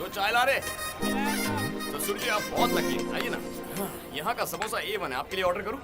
दो चाय ला रहे। ससुर जी आप बहुत लकी हैं, आइए ना। यहाँ का समोसा A1 है, आपके लिए ऑर्डर करूँ?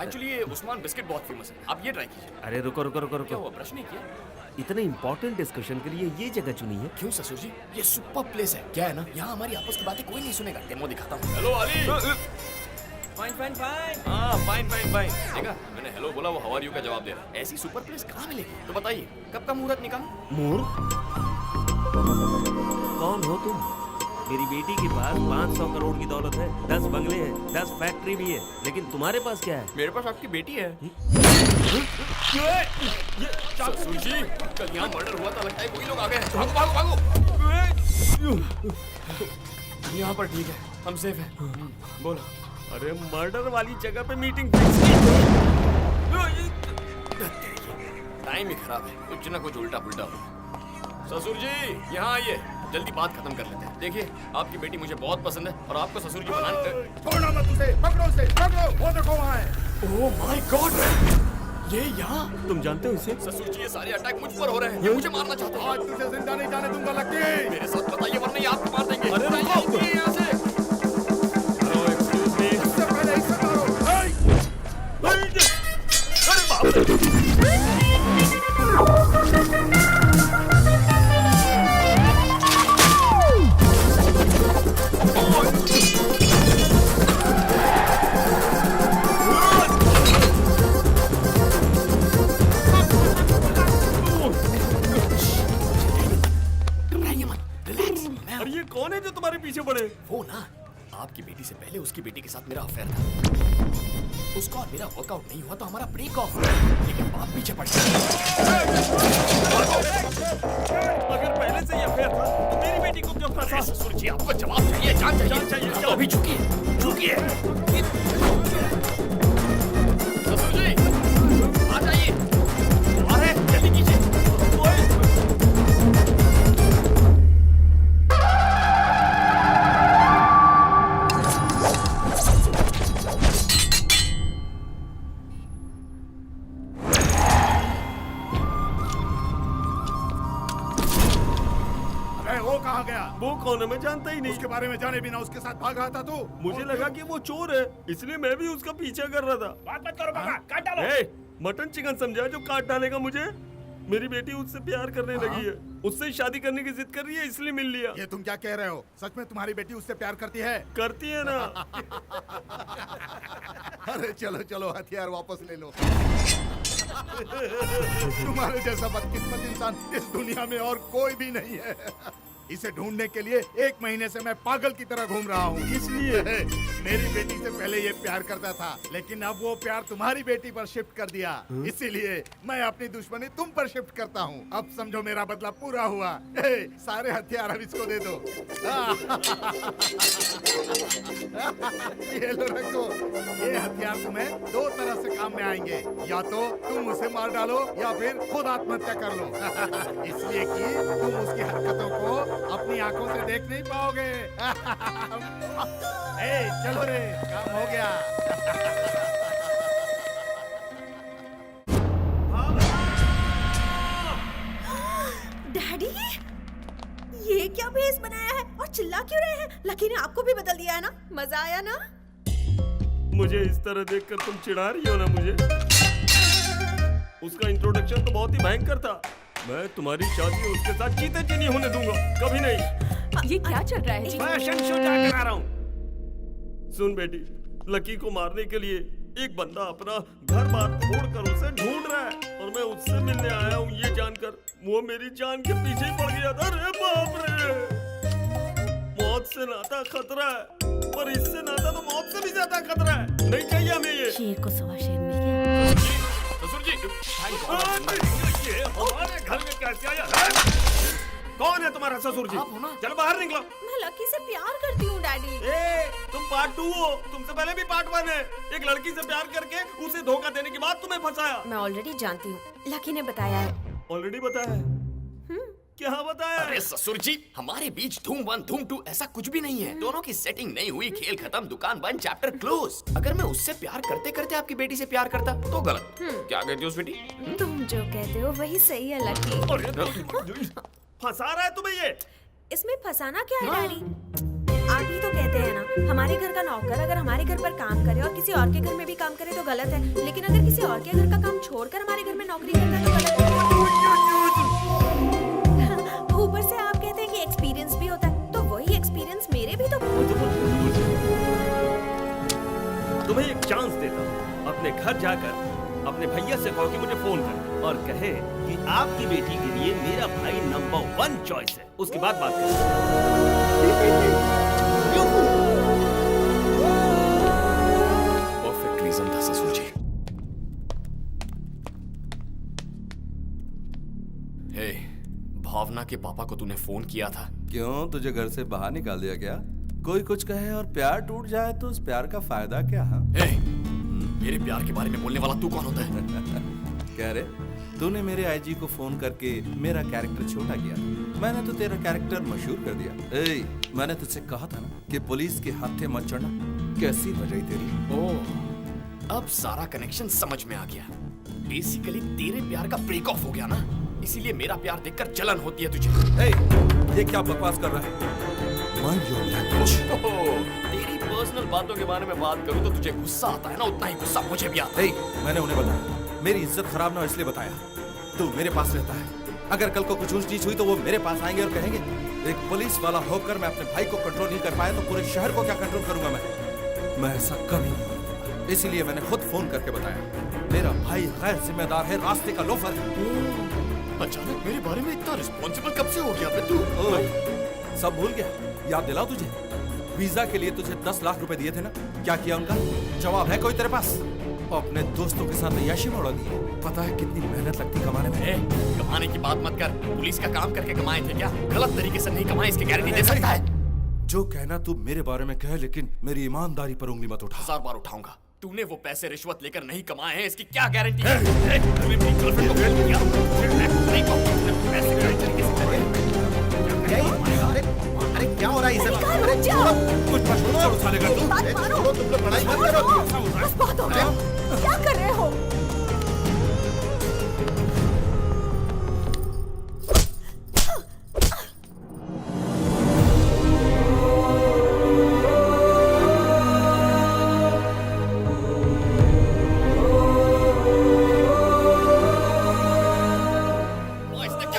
एक्चुअली ये उस्मान बिस्किट बहुत फेमस है, आप ये ट्राई कीजिए। अरे रुको रुको रुको क्या रुको, हुआ, ब्रश नहीं किया? इतने इंपॉर्टेंट डिस्कशन के लिए ये जगह चुनी है? क्यों ससुर जी, ये सुपर प्लेस है। क्या है ना, यहाँ हमारी आपस की बातें कोई नहीं सुनेगा। डेमो दिखाता हूँ। Hello Ali. Fine fine fine. हाँ फाइन फाइन फाइन। देखा मैंने हेलो बोला, वो हाउ आर यू का जवाब दे रहा है। ऐसी सुपर प्लेस कहाँ मिलेगी? तो बताइए कब का मुहूर्त निकालूं? मूर, कौन हो तुम? मेरी बेटी के पास 500 करोड़ की दौलत है, 10 बंगले हैं, 10 फैक्ट्री भी है, लेकिन तुम्हारे पास क्या है? मेरे पास आपकी बेटी है। ससुर जी, कल यहाँ मर्डर हुआ था, लगता है कोई लोग आ गए हैं। भागो भागो भागो। यहाँ पर ठीक है, हम सेफ हैं। बोलो। अरे मर्डर वाली जगह पे मीटिंग फिक्स की। टाइम ही खराब है, कुछ ना कुछ उल्टा पुल्टा हो। ससुर जी यहाँ आइए, जल्दी बात खत्म कर लेते हैं। देखिए आपकी बेटी मुझे बहुत पसंद है और आपको ससुर जी बनाने। छोड़ना मत उसे, पकड़ो उसे, पकड़ो, वो देखो वहाँ है। ओह माय गॉड, ये यहाँ। तुम जानते हो इसे? ससुर जी ये सारे अटैक मुझ पर हो रहे हैं, ये मुझे मारना चाहते हैं। आज तुझे जिंदा नहीं जाने दूंगा लकी। मेरे साथ बताइए वरना ये आपको मार देंगे। अरे रुको। जाइए यहाँ से। इससे पहले इसे मारो। अरे बाप रे! घबराइए मत, रिलैक्स। अरे ये कौन है जो तुम्हारे पीछे पड़े? वो ना, आपकी बेटी से पहले उसकी बेटी के साथ मेरा अफेयर था। उसका और मेरा वर्कआउट नहीं हुआ तो हमारा ब्रेक ऑफ हुआ, लेकिन बाप पीछे पड़ गया। अगर पहले से ये अफेयर था तो मेरी बेटी को क्यों फंसा? ससुर जी आपको जवाब चाहिए, जान चाहिए। तो अभी झुकिए, झुकिए। ससुर जी आ जाइए, अरे जल्दी कीजिए। अरे वो कहाँ गया? वो कौन है? मैं जानता ही नहीं। उसके बारे में जाने बिना उसके साथ भाग रहा था तू? मुझे लगा कि वो चोर है, इसलिए मैं भी उसका पीछा कर रहा था। बात मत करो पापा, काट डालो। ए, मटन चिकन समझा जो काट डालेगा मुझे? मेरी बेटी उससे प्यार करने लगी है, उससे शादी करने की जिद कर रही है, इसलिए मिल लिया। ये तुम क्या कह रहे हो? सच में तुम्हारी बेटी उससे प्यार करती है? करती है ना। अरे चलो चलो, हथियार वापस ले लो। तुम्हारे जैसा बदकिस्मत इंसान इस दुनिया में और कोई भी नहीं है। इसे ढूंढने के लिए 1 महीने से मैं पागल की तरह घूम रहा हूँ। इसलिए मेरी बेटी से पहले ये प्यार करता था, लेकिन अब वो प्यार तुम्हारी बेटी पर शिफ्ट कर दिया। इसीलिए मैं अपनी दुश्मनी तुम पर शिफ्ट करता हूँ। अब समझो मेरा बदला पूरा हुआ। सारे हथियार अब इसको दे दो। ये लो रखो। ये हथियार तुम्हें 2 तरह से काम में आएंगे, या तो तुम उसे मार डालो या फिर खुद आत्महत्या कर लो। इसलिए कि तुम उसकी हरकतों को अपनी आंखों से देख नहीं पाओगे। चलो रे, काम हो गया। डैडी, ये क्या भेस बनाया है और चिल्ला क्यों रहे हैं? लकी ने आपको भी बदल दिया है ना? मजा आया ना? मुझे इस तरह देखकर तुम चिढ़ा रही हो ना मुझे? उसका इंट्रोडक्शन तो बहुत ही भयंकर था। मैं तुम्हारी शादी उसके साथ चीते चीनी होने दूंगा, कभी नहीं। ये क्या चल रहा है जी? फैशन शो जाकर आ रहा हूँ। सुन बेटी, लकी को मारने के लिए एक बंदा अपना घर बार छोड़कर उसे ढूंढ रहा है और मैं उससे मिलने आया हूँ ये जानकर वो मेरी जान के पीछे ही पड़ गया था। अरे बाप रे! मौत से नाता खतरा है, पर इससे नाता तो मौत से भी ज्यादा खतरा है। नहीं चाहिए हमें ये। शेर को सवा शेर मिल गया। ससुर जी ये हमारे घर में कैसे आया? कौन है तुम्हारा ससुर जी? आप हो ना? चलो बाहर निकलो। मैं लकी से प्यार करती हूँ डैडी। ए, तुम पार्ट 2 हो, तुमसे पहले भी पार्ट 1 है। एक लड़की से प्यार करके उसे धोखा देने के बाद तुम्हें फंसाया। मैं ऑलरेडी जानती हूँ, लकी ने बताया है। ऑलरेडी बताया है? क्या बताया? अरे ससुर जी, हमारे बीच धूम 1 धूम 2 ऐसा कुछ भी नहीं है। दोनों की सेटिंग नहीं हुई, खेल खत्म, दुकान बंद, चैप्टर क्लोज। अगर मैं उससे प्यार करते करते आपकी बेटी से प्यार करता तो गलत। क्या कहती हो उस बेटी? तुम जो कहते हो वही सही है लकी। फंसा रहा है तुम्हें ये? इसमें फंसाना क्या है डैडी? आप ही तो कहते हैं ना, हमारे घर का नौकर अगर हमारे घर पर काम करे और किसी और के घर में भी काम करे तो गलत है, लेकिन अगर किसी और के घर का काम छोड़कर हमारे घर में नौकरी करता है तो गलत है। ऊपर से आप कहते हैं कि एक्सपीरियंस भी होता है, तो वही एक्सपीरियंस मेरे भी तो। तुम्हें एक चांस देता हूँ, अपने घर जाकर अपने भैया से कहो कि मुझे फोन करे और कहे कि आपकी बेटी के लिए मेरा भाई नंबर 1 चॉइस है। उसके बाद बात परफेक्ट रीजन था ससुर जी। हे, भावना के पापा को तूने फोन किया था? क्यों, तुझे घर से बाहर निकाल दिया क्या? कोई कुछ कहे और प्यार टूट जाए तो उस प्यार का फायदा क्या? हाँ, मेरे प्यार के बारे में बोलने वाला तू कौन होता है? कह रे, तूने मेरे आईजी को फोन करके मेरा कैरेक्टर छोटा किया, मैंने तो तेरा कैरेक्टर मशहूर कर दिया। मैंने तुझसे कहा था ना कि पुलिस के हाथे मत चढ़ना। कैसी बजाई तेरी। ओह, अब सारा कनेक्शन समझ में आ गया। बेसिकली तेरे प्यार का ब्रेक ऑफ हो गया ना, इसीलिए मेरा प्यार देखकर जलन होती है तुझे। ये क्या बकवास कर रहा है? Mind your language. तेरी पर्सनल बातों के बारे में बात करूं तो तुझे गुस्सा आता है ना, उतना ही गुस्सा मुझे भी आता है। मैंने उन्हें बताया, मेरी इज्जत खराब ना हो इसलिए बताया। तू मेरे पास रहता है, अगर कल को कुछ ऊंच नीच हुई तो वो मेरे पास आएंगे और कहेंगे एक पुलिस वाला होकर मैं अपने भाई को कंट्रोल नहीं कर पाया तो पूरे शहर को क्या कंट्रोल करूंगा मैं ऐसा कभी नहीं करूंगा। इसीलिए मैंने खुद फोन करके बताया, मेरा भाई गैर जिम्मेदार है, रास्ते का लोफर है। अचानक मेरे बारे में इतना रिस्पॉन्सिबल कब से हो गया बे तू? सब भूल गया? याद दिलाओ तुझे, वीजा के लिए तुझे 10 लाख रुपए दिए थे ना, क्या किया उनका? जवाब है कोई तेरे पास? अपने दोस्तों के साथ अय्याशी में उड़ा दी। पता है कितनी मेहनत लगती कमाने में? कमाने की बात मत कर, पुलिस का काम करके कमाए थे क्या? गलत तरीके से नहीं कमाए, इसकी गारंटी दे सकता है? जो कहना तू मेरे बारे में कह, लेकिन मेरी ईमानदारी पर उंगली मत उठा। 1000 बार उठाऊंगा। तूने वो पैसे रिश्वत लेकर नहीं कमाए हैं, इसकी क्या गारंटी है? तूने मेरी गर्लफ्रेंड को फेल किया, नहीं तो पैसे गलत तरीके से अरे क्या हो रहा है? रुक जाओ। कुछ मशहूर उठा लेगा तू? छोड़ो, तुम लोग लड़ाई मत करो। बस बहुत हो गया, क्या कर रहे हो?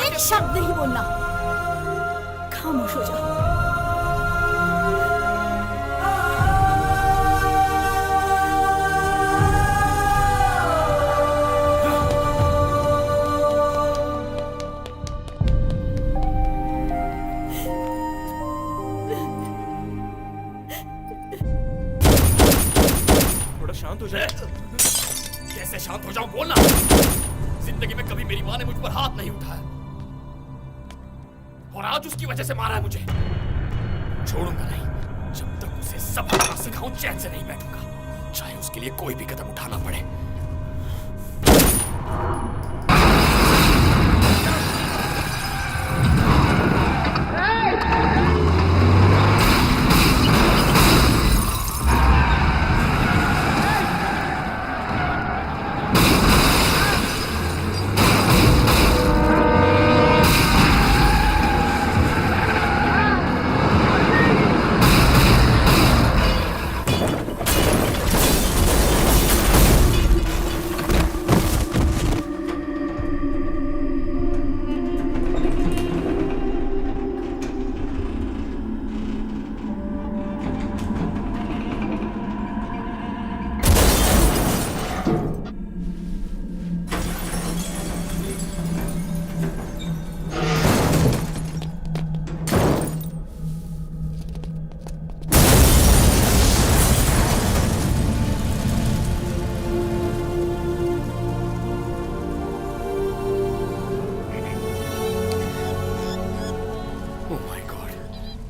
एक शब्द नहीं बोलना, खामोश हो जाओ। थोड़ा शांत हो जाए। कैसे शांत हो जाऊं? बोलना। जिंदगी में कभी मेरी माँ ने मुझ पर हाथ नहीं उठाया और आज उसकी वजह से मारा है मुझे। छोड़ूंगा नहीं, जब तक उसे सब करना सिखाऊं चैन से नहीं बैठूंगा, चाहे उसके लिए कोई भी कदम उठाना पड़े।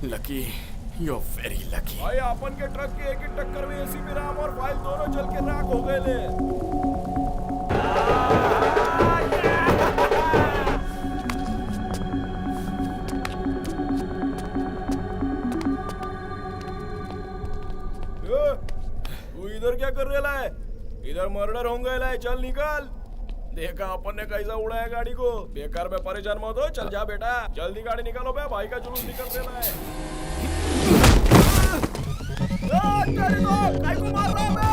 Lucky, you are very lucky. भाई अपन के ट्रक के एक ही टक्कर में एसीपी राम और फाइल दोनों जल के राख हो गए ले। तू इधर क्या कर रहा है? इधर मर्डर होंगे, चल निकल। देखा अपन ने कैसा उड़ाया गाड़ी को। बेकार में परेशान मत हो, चल जा बेटा, जल्दी गाड़ी निकालो बे, भाई का जुलूस निकल देना है। तेरी तो, काय को मार रहा है बे?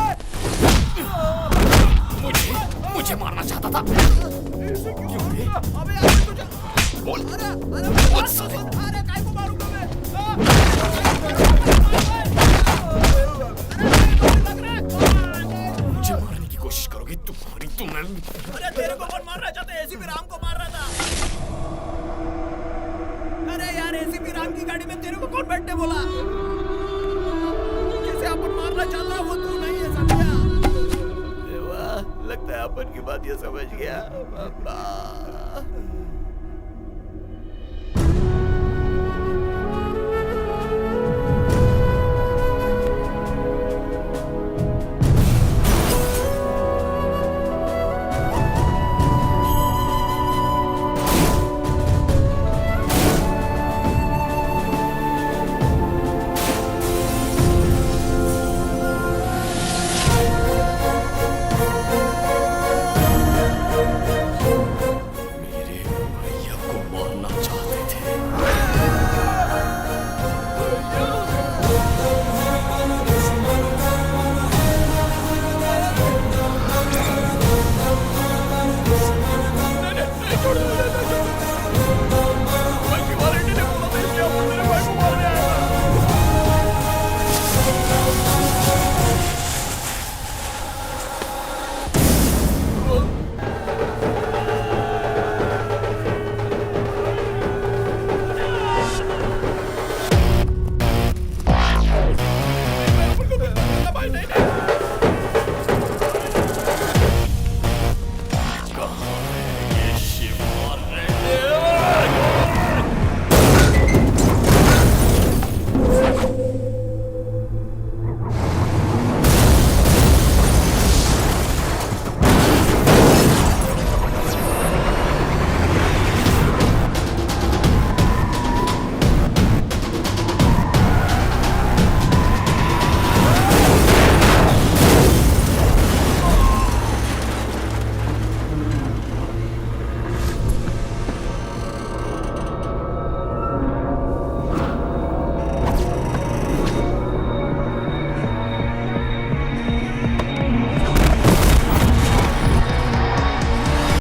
मुझे मारना चाहता था। क्यों बे? अबे यार तुझे बोल। बोल साले। अरे काय को मारूंगा मैं? मुझे मारने की कोशिश करोगे तुम्हारी तुम्हें। अरे तेरे को कौन मार रहा चाहते? एसीपी राम को मार रहा था। अरे यार एसीपी राम की गाड़ी में तेरे को कौन बैठने बोला? जिसे अपन मारना चाहता है वो तू नहीं है, समझा? देवा, लगता है अपन की बात ये समझ गया। बाबा